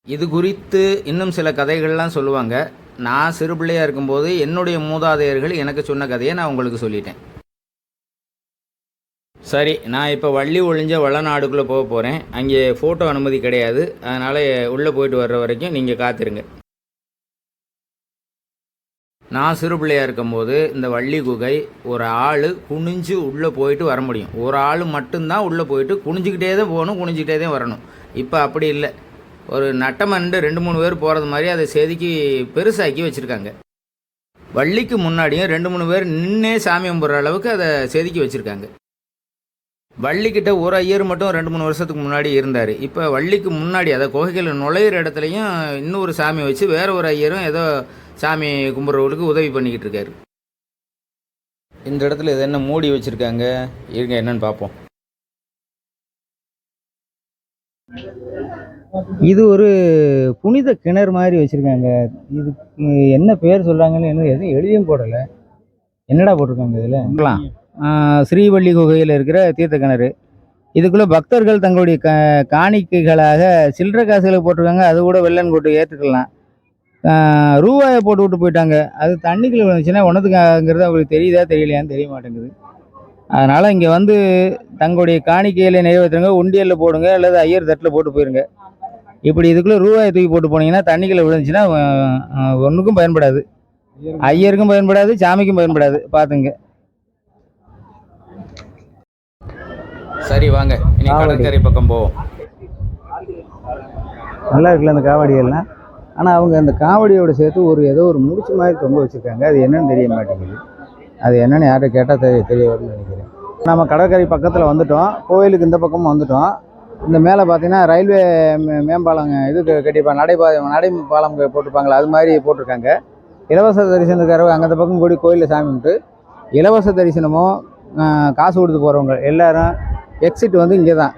இது குறித்து இன்னும் சில கதைகள்லாம் சொல்லுவாங்க. நான் சிறு பிள்ளையாக இருக்கும்போது என்னுடைய மூதாதையர்கள் எனக்கு சொன்ன கதையை நான் உங்களுக்கு சொல்லிட்டேன். சரி, நான் இப்போ வள்ளி ஒழிஞ்ச வளநாடுக்குள்ளே போக போகிறேன். அங்கே ஃபோட்டோ அனுமதி கிடையாது, அதனால் உள்ளே போயிட்டு வர்ற வரைக்கும் நீங்கள் காத்திருங்க. நான் சிறு பிள்ளையாக இருக்கும்போது இந்த வள்ளி குகை ஒரு ஆள் குனிஞ்சு உள்ளே போயிட்டு வர முடியும். ஒரு ஆள் மட்டும்தான் உள்ளே போயிட்டு குனிஞ்சிக்கிட்டே தான் போகணும், குனிஞ்சிக்கிட்டே தான் வரணும். இப்போ அப்படி இல்லை. ஒரு நட்டமண்டு 2-3 பேர் போகிறது மாதிரி அதை செதுக்கி பெருசாக்கி வச்சுருக்காங்க. வள்ளிக்கு முன்னாடியும் 2-3 பேர் நின்னே சாமி கும்பிட்ற அளவுக்கு அதை செதுக்கி வச்சுருக்காங்க. வள்ளிக்கிட்ட ஒரு ஐயர் மட்டும் 2-3 வருஷத்துக்கு முன்னாடி இருந்தார். இப்போ வள்ளிக்கு முன்னாடி அதை குகைகள் நுழையிற இடத்துலையும் இன்னொரு சாமி வச்சு வேற ஒரு ஐயரும் ஏதோ சாமி கும்பிட்றவங்களுக்கு உதவி பண்ணிக்கிட்டு இருக்காரு. இந்த இடத்துல இது என்ன மூடி வச்சுருக்காங்க, இருங்க என்னன்னு பார்ப்போம். இது ஒரு புனித கிணறு மாதிரி வச்சுருக்காங்க. இது என்ன பேர் சொல்கிறாங்கன்னு என்ன எதுவும் எழுதியும் போடலை. என்னடா போட்டிருக்காங்க இதில்? ஸ்ரீவள்ளி குகையில் இருக்கிற தீர்த்த கிணறு. இதுக்குள்ளே பக்தர்கள் தங்களுடைய காணிக்கைகளாக சில்லறை காசுகளை போட்டிருக்காங்க. அது கூட வெள்ளன் போட்டு ஏற்றுக்கலாம். ரூபாயை போட்டு விட்டு போயிட்டாங்க. அது தண்ணிக்குள்ளே விழுந்துச்சுன்னா ஒன்றதுக்காகிறது அவங்களுக்கு தெரியுதா தெரியலையான்னு தெரிய மாட்டேங்குது. அதனால் இங்கே வந்து தங்களுடைய காணிக்கையில் நிறைவேற்றுங்க, உண்டியலில் போடுங்க, அல்லது ஐயர் தட்டில் போட்டு போயிருங்க. இப்படி இதுக்குள்ளே ரூபாயை தூக்கி போட்டு போனீங்கன்னா தண்ணிக்குள்ளே விழுந்துச்சுன்னா ஒன்றுக்கும் பயன்படாது, ஐயருக்கும் பயன்படாது, சாமிக்கும் பயன்படாது. பார்த்துங்க. சரி வாங்க, இனி கடற்கரை பக்கம் போவோம். நல்லா இருக்குல்ல அந்த காவடியெல்லாம். ஆனால் அவங்க அந்த காவடியோடு சேர்த்து ஏதோ ஒரு முடிச்சு மாதிரி தொங்க வச்சுருக்காங்க. அது என்னன்னு தெரிய மாட்டேங்குது. அது என்னென்னு யார்கிட்ட கேட்டால் தெரிய வரும்னு நினைக்கிறேன். நம்ம கடற்கரை பக்கத்தில் வந்துட்டோம். கோயிலுக்கு இந்த பக்கமும் வந்துட்டோம். இந்த மேலே பார்த்தீங்கன்னா ரயில்வே மேம்பாலம் இது கட்டிப்பாங்க, நடைபாலம் போட்டிருப்பாங்களா, அது மாதிரி போட்டிருக்காங்க. இலவச தரிசனத்துக்காரங்க அங்கே அந்த பக்கம் கூடி கோயிலில் சாமி கும்பிட்டு, இலவச தரிசனமும் காசு கொடுத்து போகிறவங்க எல்லாரும் எக்ஸிட் வந்து இங்கே தான்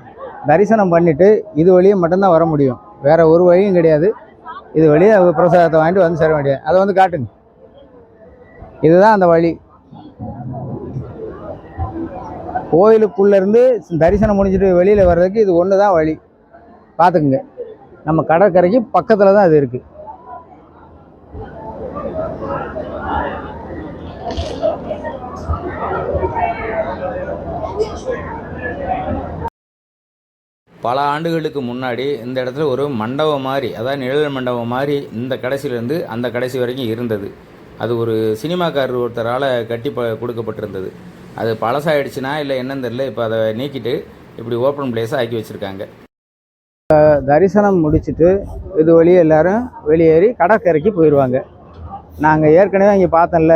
தரிசனம் பண்ணிவிட்டு இது வழியே மட்டும்தான் வர முடியும். வேறு ஒரு வழியும் கிடையாது. இது வழியே பிரசாதத்தை வாங்கிட்டு வந்து சேர வேண்டியது. அதை வந்து காட்டுங்க. இதுதான் அந்த வழி. கோயிலுக்குள்ளேருந்து தரிசனம் முடிஞ்சிட்டு வெளியில் வர்றதுக்கு இது ஒன்று தான் வழி. பார்த்துக்குங்க. நம்ம கடற்கரைக்கு பக்கத்தில் தான் அது இருக்குது. பல ஆண்டுகளுக்கு முன்னாடி இந்த இடத்துல ஒரு மண்டபம் மாதிரி, அதாவது நிழல் மண்டபம் மாதிரி இந்த கடைசியிலேருந்து அந்த கடைசி வரைக்கும் இருந்தது. அது ஒரு சினிமாக்காரர் ஒருத்தரால் கட்டி கொடுக்கப்பட்டிருந்தது. அது பழசாயிடுச்சுன்னா இல்லை என்னன்னு தெரியல. இப்போ அதை நீக்கிட்டு இப்படி ஓப்பன் பிளேஸாக ஆக்கி வச்சுருக்காங்க. தரிசனம் முடிச்சுட்டு இது வழியே எல்லோரும் வெளியேறி கடற்கரைக்கு போயிடுவாங்க. நாங்கள் ஏற்கனவே இங்கே பார்த்தோம்ல,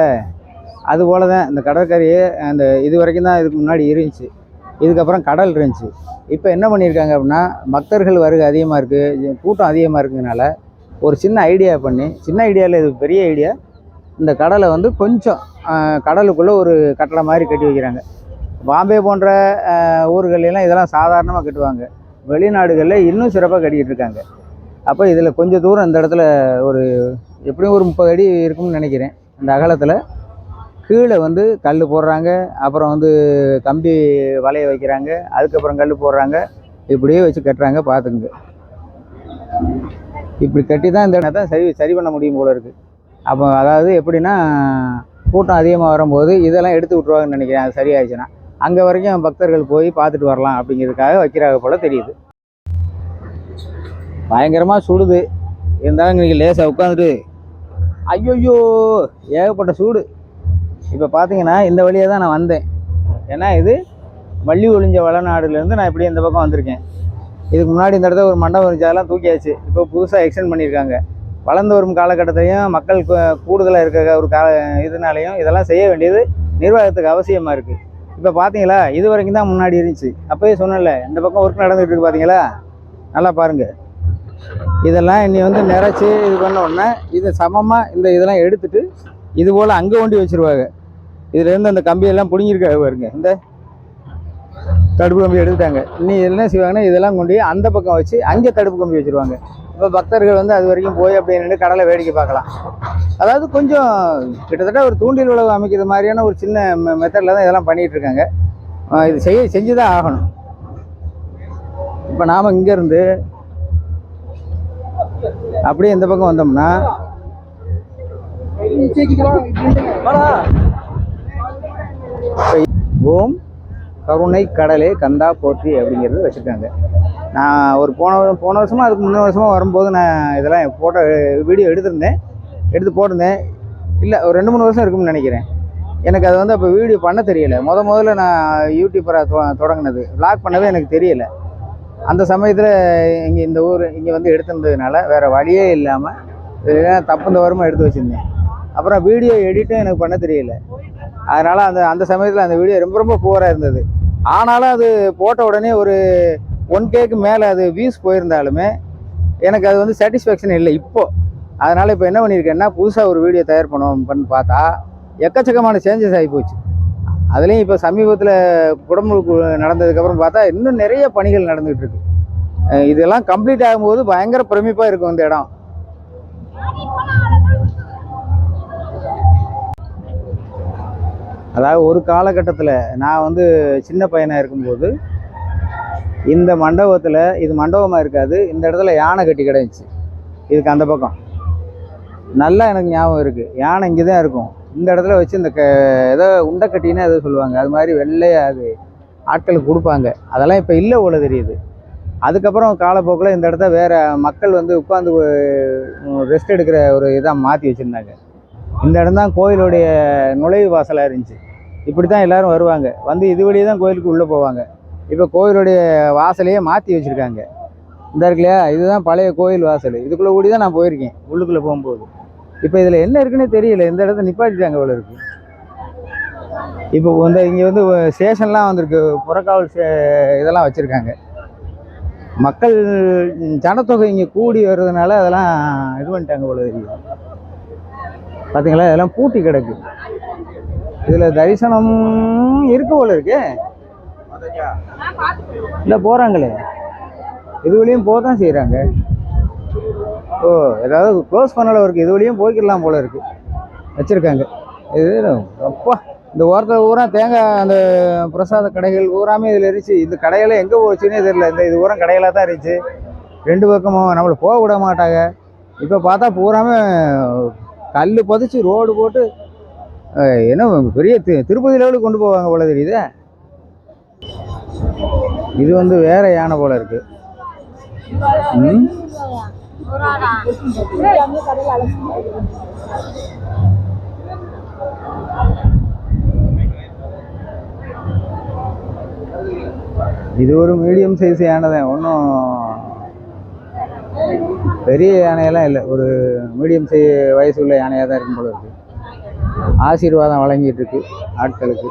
அதுபோல் தான் இந்த கடற்கரையே அந்த இது வரைக்கும் தான் இதுக்கு முன்னாடி இருந்துச்சு. இதுக்கப்புறம் கடல் இருந்துச்சு. இப்போ என்ன பண்ணியிருக்காங்க அப்படின்னா, பக்தர்கள் வருகை அதிகமாக இருக்குது, கூட்டம் அதிகமாக இருக்குதுனால ஒரு சின்ன ஐடியாவில் இது பெரிய ஐடியா. இந்த கடலை வந்து கொஞ்சம் கடலுக்குள்ளே ஒரு கட்டடம் மாதிரி கட்டி வைக்கிறாங்க. பாம்பே போன்ற ஊர்களெல்லாம் இதெல்லாம் சாதாரணமாக கட்டுவாங்க. வெளிநாடுகளில் இன்னும் சிறப்பாக கட்டிக்கிட்டு இருக்காங்க. அப்போ இதில் கொஞ்சம் தூரம் இந்த இடத்துல எப்படியும் ஒரு 30 அடி இருக்கும்னு நினைக்கிறேன். இந்த அகலத்தில் கீழே வந்து கல் போடுறாங்க, அப்புறம் வந்து கம்பி வலைய வைக்கிறாங்க, அதுக்கப்புறம் கல் போடுறாங்க, இப்படியே வச்சு கட்டுறாங்க. பார்த்துக்குங்க. இப்படி கட்டி தான் இந்த இடத்த சரி பண்ண முடியும் போல இருக்குது. அப்போ அதாவது எப்படின்னா, கூட்டம் அதிகமாக வரும்போது இதெல்லாம் எடுத்து விட்ருவாங்கன்னு நினைக்கிறேன். அது சரியாயிடுச்சுன்னா அங்கே வரைக்கும் பக்தர்கள் போய் பார்த்துட்டு வரலாம் அப்படிங்கிறதுக்காக வைக்கிறாங்க போல் தெரியுது. பயங்கரமாக சுடுது. இருந்தாலும் இன்றைக்கி லேசாக உட்காந்துட்டு ஐயோ ஏகப்பட்ட சூடு. இப்போ பார்த்தீங்கன்னா இந்த வழியாக தான் நான் வந்தேன். ஏன்னா இது வள்ளி ஒழிஞ்ச வளநாடுலேருந்து நான் இப்படி இந்த பக்கம் வந்திருக்கேன். இதுக்கு முன்னாடி இந்த இடத்துல ஒரு மண்டபம் இருந்துச்சு, அதெல்லாம் தூக்கியாச்சு. இப்போ புதுசாக எக்ஸ்டெண்ட் பண்ணியிருக்காங்க. வளர்ந்து வரும் காலகட்டத்திலையும் மக்கள் கூடுதலாக இருக்க ஒரு இதனாலையும் இதெல்லாம் செய்ய வேண்டியது நிர்வாகத்துக்கு அவசியமாக இருக்குது. இப்போ பார்த்தீங்களா, இது வரைக்கும் தான் முன்னாடி இருந்துச்சு. அப்போயே சொன்னேன்ல, இந்த பக்கம் ஒர்க் நடந்துகிட்டு இருக்குது. பார்த்தீங்களா, நல்லா பாருங்கள். இதெல்லாம் இன்னி வந்து நிறச்சி இது பண்ண உடனே இது சமமாக இதெல்லாம் எடுத்துகிட்டு இது போல் அங்கே ஒண்டி வச்சுருவாங்க. இதுலேருந்து அந்த கம்பியெல்லாம் பிடுங்கிருக்காங்க பாருங்க. இந்த தடுப்பு கம்பி எடுத்துட்டாங்க. இனி என்ன செய்வாங்கன்னா இதெல்லாம் கொண்டு போய் அந்த பக்கம் வச்சு அங்கே தடுப்பு கம்பி வச்சுருவாங்க. இப்போ பக்தர்கள் வந்து அது வரைக்கும் போய் அப்படியே நின்று கடலை வேடிக்கை பார்க்கலாம். அதாவது கொஞ்சம் கிட்டத்தட்ட ஒரு தூண்டில் உழவு அமைக்கிற மாதிரியான ஒரு சின்ன மெத்தடில் தான் இதெல்லாம் பண்ணிகிட்டு இருக்காங்க. இது செஞ்சு தான் ஆகணும். இப்போ நாம் இங்கேருந்து அப்படியே இந்த பக்கம் வந்தோம்னா ஓம் கருணை கடலே கந்தா போற்றி அப்படிங்கிறது வச்சுருக்காங்க. நான் ஒரு போன வருஷமாக அதுக்கு முன்னே வருஷமாக வரும்போது நான் இதெல்லாம் ஃபோட்டோ வீடியோ எடுத்து போட்டிருந்தேன். இல்லை ஒரு 2-3 வருஷம் இருக்கும்னு நினைக்கிறேன். எனக்கு அது வந்து அப்போ வீடியோ பண்ண தெரியலை. முதல்ல நான் யூடியூப்பராக தொடங்கினது விளாக் பண்ணவே எனக்கு தெரியலை. அந்த சமயத்தில் இந்த ஊர் இங்கே வந்து எடுத்துருந்ததுனால வேறு வழியே இல்லாமல் இதெல்லாம் தப்பு தவறுமா எடுத்து வச்சுருந்தேன். அப்புறம் வீடியோ எடிட்டும் எனக்கு பண்ண தெரியலை. அதனால் அந்த சமயத்தில் அந்த வீடியோ ரொம்ப புவராக இருந்தது. ஆனாலும் அது போட்ட உடனே ஒரு 1Kக்கு மேலே அது வியூஸ் போயிருந்தாலுமே எனக்கு அது வந்து சாட்டிஸ்ஃபேக்ஷன் இல்லை இப்போது. அதனால் இப்போ என்ன பண்ணியிருக்கேன்னா புதுசாக ஒரு வீடியோ தயார் பண்ணி பார்த்தா எக்கச்சக்கமான சேஞ்சஸ் ஆகி போச்சு. அதுலேயும் இப்போ சமீபத்தில் குடமுழுக்கு நடந்ததுக்கப்புறம் பார்த்தா இன்னும் நிறைய பணிகள் நடந்துகிட்டு இருக்கு. இதெல்லாம் கம்ப்ளீட் ஆகும்போது பயங்கர பிரமிப்பாக இருக்கும் இந்த இடம். அதாவது ஒரு காலகட்டத்தில் நான் வந்து சின்ன பையனாக இருக்கும்போது இந்த மண்டபத்தில், இது மண்டபமாக இருக்காது, இந்த இடத்துல யானை கட்டி கிடந்துச்சு. இதுக்கு அந்த பக்கம் நல்லா எனக்கு ஞாபகம் இருக்குது. யானை இங்கே தான் இருக்கும். இந்த இடத்துல வச்சு இந்த ஏதோ உண்டை கட்டின்னு எதோ சொல்லுவாங்க, அது மாதிரி வெள்ளையாக அது ஆட்களுக்கு கொடுப்பாங்க. அதெல்லாம் இப்போ இல்லை போல தெரியுது. அதுக்கப்புறம் காலப்போக்கில் இந்த இடத்த வேறு மக்கள் வந்து உட்காந்து ரெஸ்ட் எடுக்கிற ஒரு இதாக மாற்றி வச்சுருந்தாங்க. இந்த இடம் தான் கோயிலுடைய நுழைவு வாசலாக இருந்துச்சு. இப்படி தான் எல்லோரும் வருவாங்க. வந்து இது வழியே தான் கோயிலுக்கு உள்ளே போவாங்க. இப்போ கோயிலுடைய வாசலையே மாற்றி வச்சுருக்காங்க. இந்த இருக்கு இல்லையா, இதுதான் பழைய கோயில் வாசல். இதுக்குள்ளே கூடி தான் நான் போயிருக்கேன் உள்ளுக்குள்ளே போகும்போது. இப்போ இதில் என்ன இருக்குன்னே தெரியல. இந்த இடத்த நிப்பாட்டிட்டாங்க இவ்வளோ இருக்குது. இப்போ வந்து இங்கே வந்து ஸ்டேஷன்லாம் வந்திருக்கு, புறக்காவல் இதெல்லாம் வச்சுருக்காங்க. மக்கள் ஜனத்தொகை இங்கே கூடி வர்றதுனால அதெல்லாம் இது பண்ணிட்டாங்க போல தெரியும். பார்த்தீங்களா, இதெல்லாம் பூட்டி கிடக்கு. இதில் தரிசனம் இருக்கு போல இருக்கு. இல்லை போகிறாங்களே, இது வழியும் போக தான் செய்கிறாங்க. ஓ, ஏதாவது க்ளோஸ் பண்ணல இருக்குது, இது வழியும் போய்க்கிடலாம் போல இருக்குது வச்சுருக்காங்க. இது அப்பா, இந்த ஓரத்தில் ஊரா தேங்காய் அந்த பிரசாத கடைகள் ஊராமே இதில் இருந்துச்சு. இந்த கடையெல்லாம் எங்கே போச்சுன்னே தெரியல. இந்த ஊரம் கடையிலாக தான் இருந்துச்சு. 2 பக்கமும் நம்மளை போக விட மாட்டாங்க. இப்போ பார்த்தா பூராமே கல் பதிச்சு ரோடு போட்டு என்ன பெரிய திருப்பதி லெவலுக்கு கொண்டு போவாங்க போல தெரியுது. இது வந்து வேற யானை போல இருக்கு. இது ஒரு மீடியம் சைஸ் யானை தான், ஒன்றும் பெரிய யானையெல்லாம் இல்லை. ஒரு மீடியம் வயசு உள்ள யானையாக தான் இருக்கும் போல இருக்கு. ஆசீர்வாதம் வழங்கிட்டு இருக்கு ஆட்களுக்கு.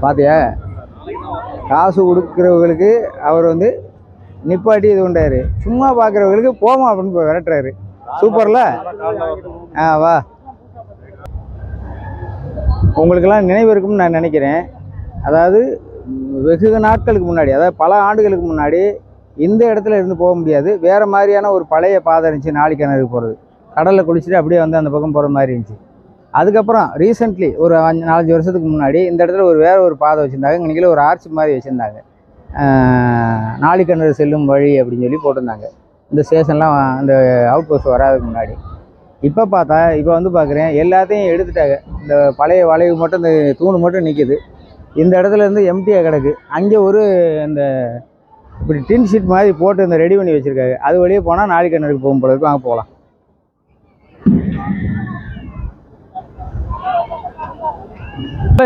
பாத்தியா, காசு கொடுக்குறவங்களுக்கு அவர் வந்து நிப்பாட்டி இது பண்ணுறாரு, சும்மா பார்க்குறவங்களுக்கு போமா அப்படின்னு விரட்டுறாரு. சூப்பர்ல. வா, உங்களுக்கெல்லாம் நினைவு இருக்கும்னு நான் நினைக்கிறேன். அதாவது வெகு நாட்களுக்கு முன்னாடி, அதாவது பல ஆண்டுகளுக்கு முன்னாடி இந்த இடத்துல இருந்து போக முடியாது, வேறு மாதிரியான ஒரு பழைய பாதை இருந்துச்சு. நாளிக்கிணறுக்கு போகிறது, கடலில் குளிச்சுட்டு அப்படியே வந்து அந்த பக்கம் போகிற மாதிரி இருந்துச்சு. அதுக்கப்புறம் ரீசெண்ட்லி ஒரு 4-5 வருஷத்துக்கு முன்னாடி இந்த இடத்துல வேறு ஒரு பாதை வச்சுருந்தாங்க. இன்றைக்கி ஒரு ஆர்ச் மாதிரி வச்சுருந்தாங்க. நாளிக்கிணறு செல்லும் வழி அப்படின்னு சொல்லி போட்டிருந்தாங்க. இந்த ஸ்டேஷன்லாம் அந்த அவுட் போஸ்ட் வராதுக்கு முன்னாடி. இப்போ பார்த்தா, இப்போ வந்து பார்க்குறேன் எல்லாத்தையும் எடுத்துட்டாங்க. இந்த பழைய வளைவு மட்டும், இந்த தூணு மட்டும் நிற்கிது. இந்த இடத்துல இருந்து எம்டியாக கிடக்கு. அங்கே ஒரு இந்த இப்படி டின் ஷீட் மாதிரி போட்டு இந்த ரெடி பண்ணி வச்சுருக்காங்க. அது வழியே போனால் நாளிக்கிணறுக்கு போகும் போல இருக்கும். அங்கே போகலாம்.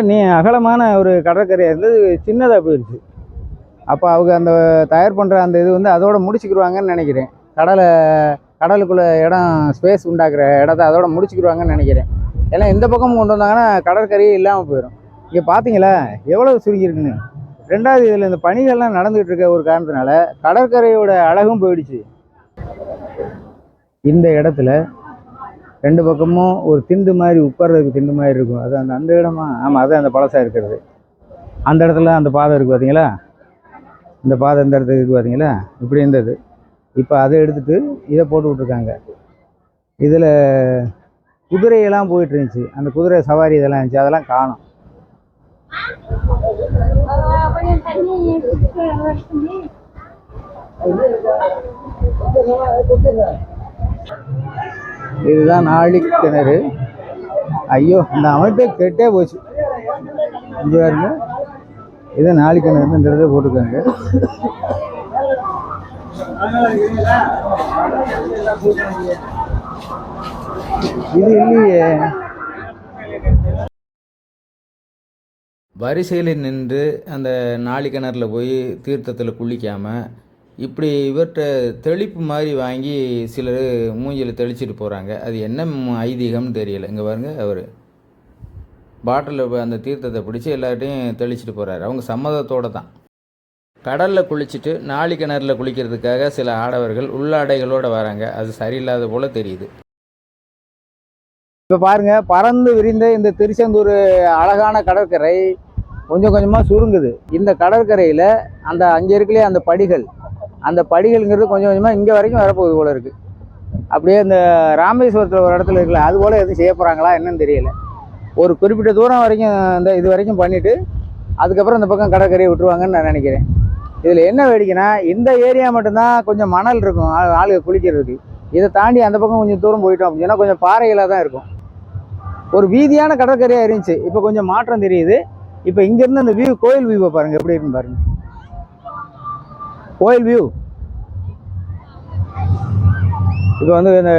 நீ அகலமான ஒரு கடற்கரையாக இருந்தது சின்னதாக போயிடுச்சு. அப்போ அவங்க அந்த தயார் பண்ணுற அந்த இது வந்து அதோட முடிச்சுக்கிடுவாங்கன்னு நினைக்கிறேன். கடலுக்குள்ளே இடம் ஸ்பேஸ் உண்டாக்குற இடத்த அதோட முடிச்சுக்கிடுவாங்கன்னு நினைக்கிறேன். ஏன்னா இந்த பக்கமும் கொண்டு வந்தாங்கன்னா கடற்கரையே இல்லாமல் போயிடும். இங்கே பார்த்தீங்களா எவ்வளோ சுருங்கியிருக்குன்னு. ரெண்டாவது இதில் இந்த பணிகள்லாம் நடந்துகிட்டு இருக்க ஒரு காரணத்தினால கடற்கரையோட அழகும் போயிடுச்சு. இந்த இடத்துல 2 பக்கமும் ஒரு திண்டு மாதிரி உட்கார்றதுக்கு திண்டு மாதிரி இருக்கும். அது அந்த இடமா? ஆமாம், அது அந்த பழசாக இருக்கிறது. அந்த இடத்துல அந்த பாதை இருக்குது பார்த்தீங்களா? இந்த பாதை இந்த இடத்துக்கு இருக்குது பார்த்தீங்களா? இப்படி இருந்தது. இப்போ அதை எடுத்துகிட்டு இதை போட்டு விட்ருக்காங்க. இதில் குதிரையெல்லாம் போயிட்டு இருந்துச்சு. அந்த குதிரை சவாரி இதெல்லாம் இருந்துச்சு, அதெல்லாம் காணும். இதுதான் நாழி கிணறு. ஐயோ, இந்த அமைப்பே கெட்டே போச்சு. இங்கே பாருங்க, இதை நாழி கிணறு இந்த இடத்துல போட்டுருக்காங்க. இது இல்லையே. வரிசையில் நின்று அந்த நாளி கிணறுல போய் தீர்த்தத்தில் குளிக்காமல் இப்படி இவர்கிட்ட தெளிப்பு மாதிரி வாங்கி சிலர் மூஞ்சியில் தெளிச்சிட்டு போகிறாங்க. அது என்ன ஐதீகம்னு தெரியலை. இங்கே பாருங்க, அவர் பாட்டிலில் அந்த தீர்த்தத்தை பிடிச்சி எல்லார்ட்டையும் தெளிச்சிட்டு போகிறாரு. அவங்க சம்மதத்தோடு தான். கடலில் குளிச்சுட்டு நாளி கிணறுல குளிக்கிறதுக்காக சில ஆடவர்கள் உள்ளாடைகளோடு வராங்க. அது சரியில்லாத போல் தெரியுது. இப்போ பாருங்க, பறந்து விரிந்த இந்த திருச்செந்தூர் அழகான கடற்கரை கொஞ்சம் கொஞ்சமாக சுருங்குது. இந்த கடற்கரையில் அந்த அங்கே இருக்கலையே அந்த படிகள், அந்த படிகள்ங்கிறது கொஞ்சம் கொஞ்சமாக இங்கே வரைக்கும் வரப்போகுது போல இருக்குது. அப்படியே இந்த ராமேஸ்வரத்தில் ஒரு இடத்துல இருக்குல்ல, அது போல் எதுவும் செய்ய போகிறாங்களா என்னன்னு தெரியல. ஒரு குறிப்பிட்ட தூரம் வரைக்கும் இந்த இது வரைக்கும் பண்ணிவிட்டு அதுக்கப்புறம் இந்த பக்கம் கடற்கரையை விட்டுருவாங்கன்னு நான் நினைக்கிறேன். இதில் என்ன வேடிக்கைன்னா, இந்த ஏரியா மட்டும்தான் கொஞ்சம் மணல் இருக்கும் ஆளுங்க குளிக்கிறதுக்கு. இதை தாண்டி அந்த பக்கம் கொஞ்சம் தூரம் போயிட்டோம் அப்படின்னா கொஞ்சம் பாறைகளாக தான் இருக்கும். ஒரு வீதியான கடற்கரையாக இருந்துச்சு, இப்போ கொஞ்சம் மாற்றம் தெரியுது. இப்போ இங்கேருந்து அந்த வியூ, கோயில் வியூவை பாருங்கள் எப்படி இருக்குன்னு பாருங்கள். கோயில் வியூ இப்போ வந்து இந்த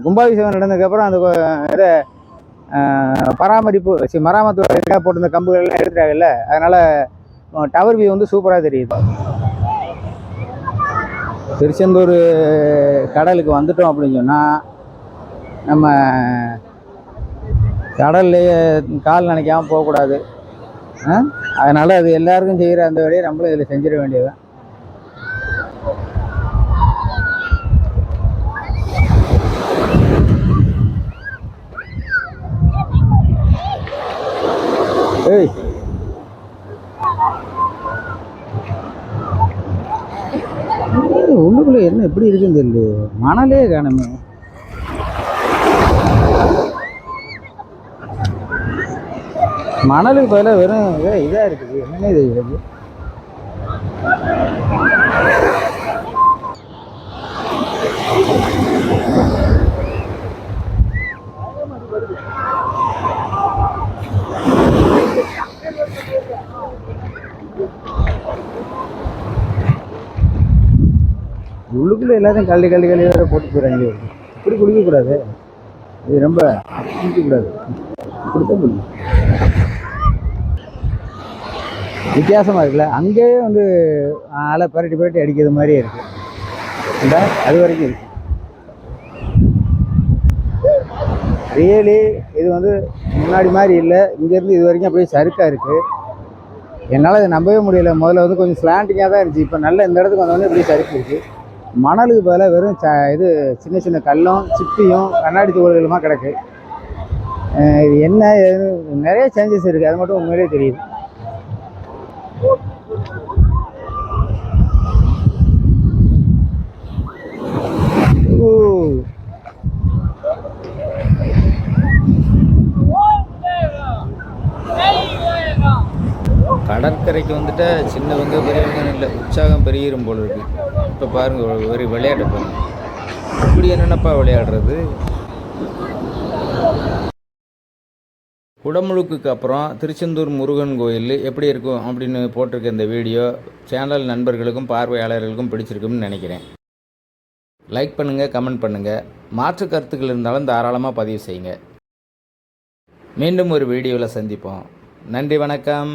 கும்பாபிஷேகம் நடந்ததுக்கப்புறம் அந்த இதை மராமத்து போட்டிருந்த கம்புகள்லாம் எடுத்துட்டாங்கல்ல, அதனால் டவர் வியூ வந்து சூப்பராக தெரியுது. திருச்செந்தூர் கடலுக்கு வந்துட்டோம் அப்படின்னு சொன்னால் நம்ம கடல்லையே கால் நினைக்காமல் போகக்கூடாது. அதனால் அது எல்லாருக்கும் செய்கிற அந்த வேலையை நம்மளும் இதில் செஞ்சிட வேண்டியதுதான். ஏய், உள்ளுக்குள்ளே என்ன எப்படி இருக்குன்னு தெரியல, மணலே காணுமே. மணலுக்கு பதிலாக வெறும் இதாக இருக்குது. என்னன்னே தெரியாது. உள்ளுக்குள்ளே எல்லாத்தையும் கல்லி வேறு போட்டு போகிறாங்க. இப்படி குளிக்கக்கூடாது, இது ரொம்ப குளிக்கக்கூடாது. இப்படித்தான் குளிக்கும். வித்தியாசமாக இருக்குல்ல. அங்கேயே வந்து அலை பரட்டி அடிக்கிறது மாதிரியே இருக்குது. இந்த அது வரைக்கும் இருக்கு. ரியலி இது வந்து முன்னாடி மாதிரி இல்லை. இங்கேருந்து இது வரைக்கும் அப்படியே சறுக்காக இருக்குது. என்னால் அதை நம்பவே முடியலை. முதல்ல வந்து கொஞ்சம் ஸ்லாண்டிங்காக தான் இருந்துச்சு. இப்போ நல்ல இந்த இடத்துக்கு வந்தோடனே இப்படி சறுக்கு இருக்குது. மணலுக்கு பதிலாக வெறும் இது சின்ன கல்லும் சிப்பியும் கண்ணாடி துகள்களுமா கிடக்கு. இது என்ன நிறைய சேஞ்சஸ் இருக்குது. அது மட்டும் உண்மையிலே தெரியுது. கடற்கரைக்கு வந்துட்டு சின்னவங்க பெரியவங்க இல்லை, உற்சாகம் பெருகிரும் போல இருக்கு. இப்போ பாருங்க, ஒரு விளையாட்டு பாருங்க. இப்படி என்னென்னப்பா விளையாடுறது. குடமுழுக்குக்கு அப்புறம் திருச்செந்தூர் முருகன் கோயில் எப்படி இருக்கும் அப்படின்னு போட்டிருக்க இந்த வீடியோ சேனல் நண்பர்களுக்கும் பார்வையாளர்களுக்கும் பிடிச்சிருக்குன்னு நினைக்கிறேன். லைக் பண்ணுங்கள், கமெண்ட் பண்ணுங்கள். மாற்று கருத்துக்கள் இருந்தாலும் தாராளமாக பதிவு செய்யுங்க. மீண்டும் ஒரு வீடியோவில் சந்திப்போம். நன்றி, வணக்கம்.